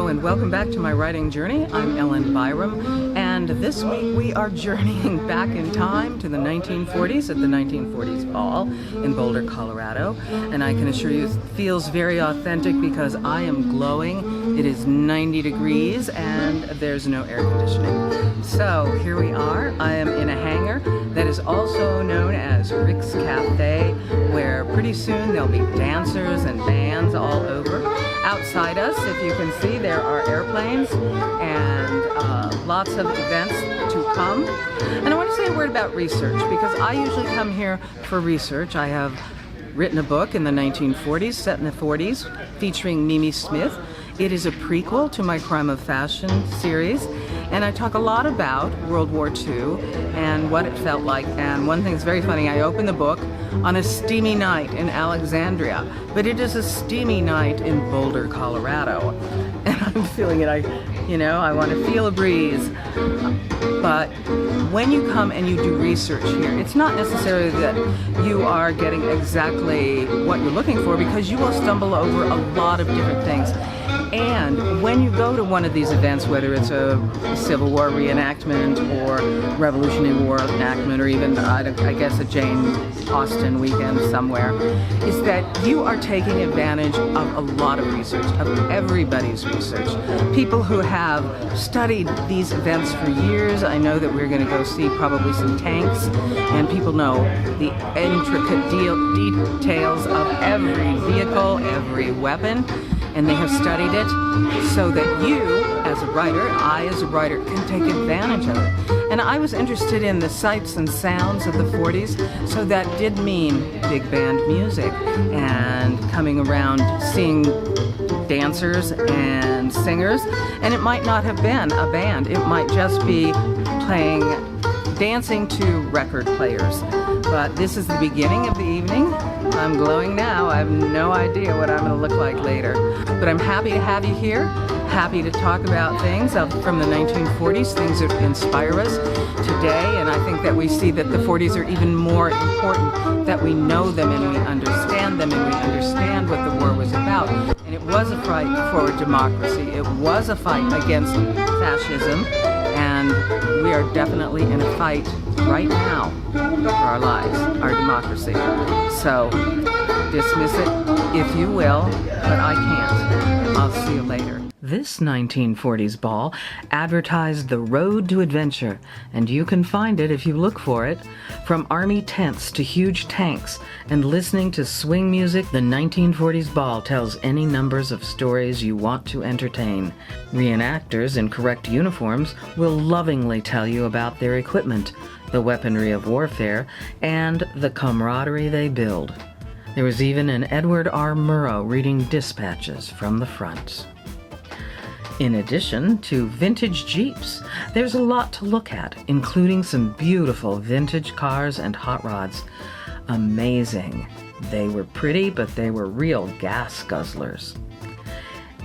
Hello and welcome back to my writing journey. I'm Byerrum, and this week we are journeying back in time to the 1940s at the 1940s Ball in Boulder, Colorado. And I can assure you it feels very authentic because I am glowing. It is 90 degrees and there's no air conditioning. So here we are. I am in a hangar that is also known as Rick's Cafe, where pretty soon there'll be dancers and bands all over. Outside us, if you can see, there are airplanes and lots of events to come. And I want to say a word about research because I usually come here for research. I have written a book in the 1940s, set in the 40s, featuring Mimi Smith. It is a prequel to my Crime of Fashion series, and I talk a lot about World War II and what it felt like. And one thing that's very funny, I opened the book on a steamy night in Alexandria, but it is a steamy night in Boulder, Colorado. And I'm feeling it, I want to feel a breeze. But when you come and you do research here, it's not necessarily that you are getting exactly what you're looking for, because you will stumble over a lot of different things. And when you go to one of these events, whether it's a Civil War reenactment or Revolutionary War enactment, or even, I guess, a Jane Austen weekend somewhere, is that you are taking advantage of a lot of research, of everybody's research. People who have studied these events for years. I know that we're going to go see probably some tanks, and people know the intricate details of every vehicle, every weapon. And they have studied it so that you, as a writer, I as a writer, can take advantage of it. And I was interested in the sights and sounds of the 40s, so that did mean big band music and coming around seeing dancers and singers. And it might not have been a band, it might just be dancing to record players. But this is the beginning of the evening. I'm glowing now. I have no idea what I'm going to look like later. But I'm happy to have you here, happy to talk about things from the 1940s, things that inspire us today. And I think that we see that the 40s are even more important, that we know them and we understand them and we understand what the war was about. And it was a fight for democracy. It was a fight against fascism. And we are definitely in a fight right now for our lives, our democracy. So dismiss it if you will, but I can't. I'll see you later. This 1940s ball advertised the road to adventure, and you can find it if you look for it. From army tents to huge tanks and listening to swing music, the 1940s ball tells any numbers of stories you want to entertain. Reenactors in correct uniforms will lovingly tell you about their equipment, the weaponry of warfare, and the camaraderie they build. There was even an Edward R. Murrow reading dispatches from the front. In addition to vintage Jeeps, there's a lot to look at, including some beautiful vintage cars and hot rods. Amazing. They were pretty, but they were real gas guzzlers.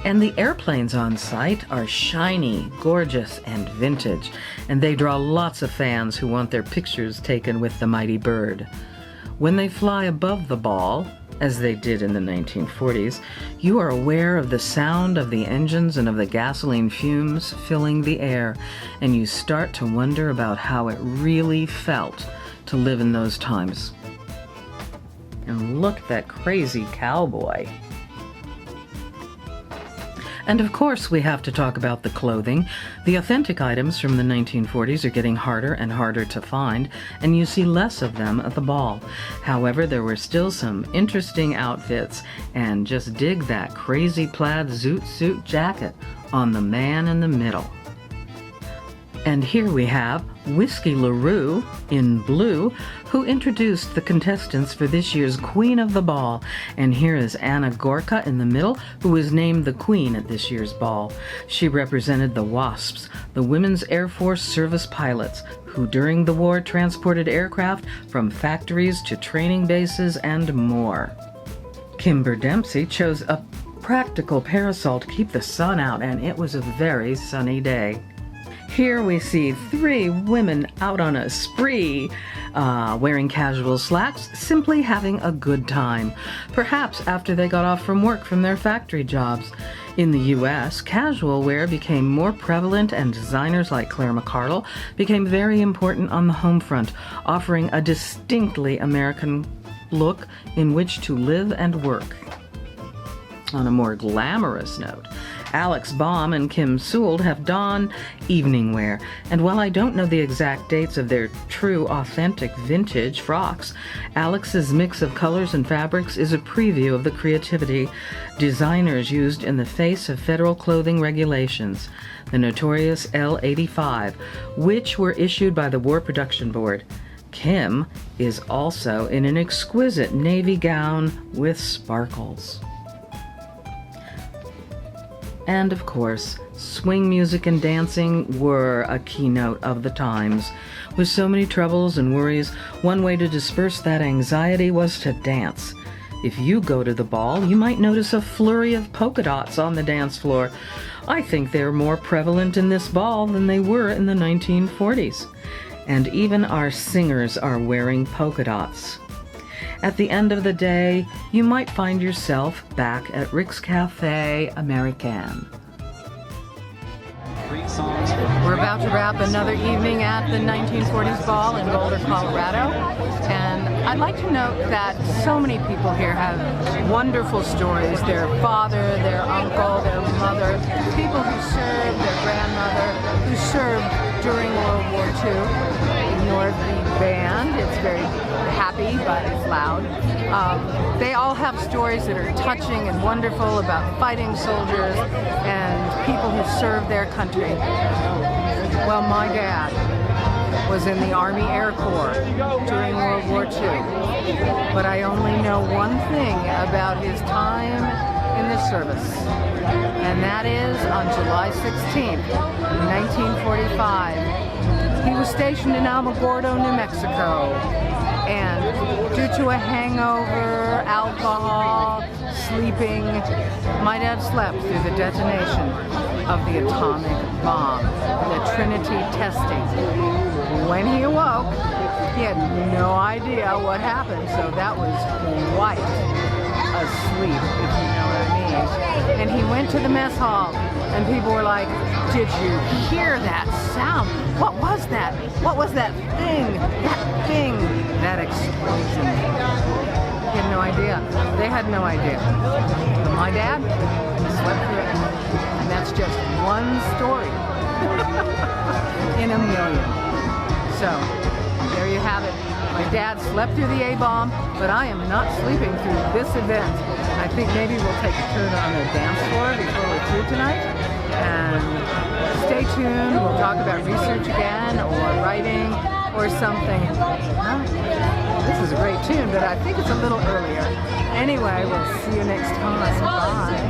And the airplanes on site are shiny, gorgeous, and vintage, and they draw lots of fans who want their pictures taken with the mighty bird. When they fly above the ball, as they did in the 1940s, you are aware of the sound of the engines and of the gasoline fumes filling the air, and you start to wonder about how it really felt to live in those times. And look at that crazy cowboy. And of course, we have to talk about the clothing. The authentic items from the 1940s are getting harder and harder to find, and you see less of them at the ball. However, there were still some interesting outfits, and just dig that crazy plaid zoot suit jacket on the man in the middle. And here we have Whiskey LaRue in blue, who introduced the contestants for this year's Queen of the Ball. And here is Anna Gorka in the middle, who was named the Queen at this year's ball. She represented the WASPs, the Women's Air Force Service Pilots, who during the war transported aircraft from factories to training bases and more. Kimber Dempsey chose a practical parasol to keep the sun out, and it was a very sunny day. Here we see three women out on a spree, wearing casual slacks, simply having a good time. Perhaps after they got off from work from their factory jobs. In the U.S., casual wear became more prevalent and designers like Claire McCardell became very important on the home front, offering a distinctly American look in which to live and work. On a more glamorous note, Alex Baum and Kim Sewell have donned evening wear, and while I don't know the exact dates of their true, authentic vintage frocks, Alex's mix of colors and fabrics is a preview of the creativity designers used in the face of federal clothing regulations, the notorious L85, which were issued by the War Production Board. Kim is also in an exquisite navy gown with sparkles. And of course, swing music and dancing were a keynote of the times. With so many troubles and worries, one way to disperse that anxiety was to dance. If you go to the ball, you might notice a flurry of polka dots on the dance floor. I think they're more prevalent in this ball than they were in the 1940s. And even our singers are wearing polka dots. At the end of the day, you might find yourself back at Rick's Cafe Americain. We're about to wrap another evening at the 1940s ball in Boulder, Colorado. And I'd like to note that so many people here have wonderful stories. Their father, their uncle, their mother, people who served, their grandmother, who served during World War II. Ignore the band, it's very happy, but it's loud. They all have stories that are touching and wonderful about fighting soldiers and people who served their country. Well, my dad was in the Army Air Corps during World War II, but I only know one thing about his time in the service, and that is on July 16th, 1945. He was stationed in Alamogordo, New Mexico, and due to a hangover, alcohol, sleeping, my dad slept through the detonation of the atomic bomb, the Trinity testing. When he awoke, he had no idea what happened, so that was quite a sleep, if you know what I mean. And he went to the mess hall, and people were like, "Did you hear that sound? What was that? What was that thing? That thing? That explosion?" He had no idea. They had no idea. But my dad slept through it. And that's just one story in a million. So, there you have it. My dad slept through the A-bomb, but I am not sleeping through this event. I think maybe we'll take a turn on the dance floor before we're through tonight. And stay tuned. We'll talk about research again, or writing, or something. This is a great tune, but I think it's a little earlier. Anyway, we'll see you next time. Bye.